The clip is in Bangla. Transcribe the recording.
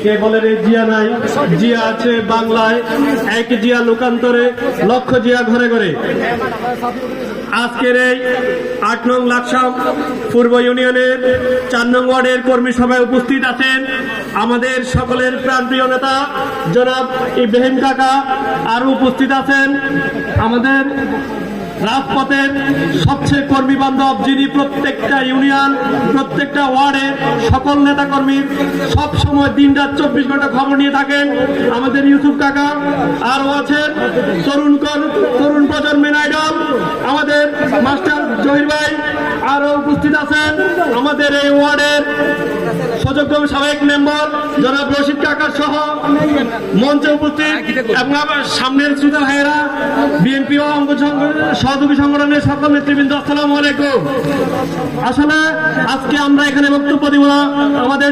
কে বলে রে জিয়া নাই, জিয়া আছে বাংলায়, এক জিয়া লোকান্তরে, লক্ষ জিয়া ঘরে ঘরে। আজকের এই ৮ নং লাকসাম পূর্ব ইউনিয়নের ৪ নং ওয়ার্ডের কর্মী সভায় উপস্থিত আছেন আমাদের সকলের প্রাণপ্রিয় নেতা জনাব ইব্রাহিম কাকা। আরো উপস্থিত আছেন আমাদের রাজপথের সবচেয়ে কর্মী বান্ধব, যিনি প্রত্যেকটা ইউনিয়ন, প্রত্যেকটা ওয়ার্ডে সকল নেতা কর্মীর সব সময় দিন রাত ২৪ ঘন্টা খবর নিয়ে থাকেন আমাদের ইউসুফ কাকা। আরো আছেন তরুণ প্রজন্মের আইডল আমাদের মাস্টার জহির ভাই। আরো উপস্থিত আছেন আমাদের এই ওয়ার্ডের সুযোগ্য সাবেক মেম্বার জনাব রশিদ কাকা সহ মঞ্চে উপস্থিত এবং আমার সামনের শ্রোতা ভাইয়েরা, বিএনপি ও অঙ্গ সহযোগী সংগঠনের সকল নেতৃবৃন্দ, আসসালামু আলাইকুম। আসলে আজকে আমরা এখানে বক্তব্য দিব না, আমাদের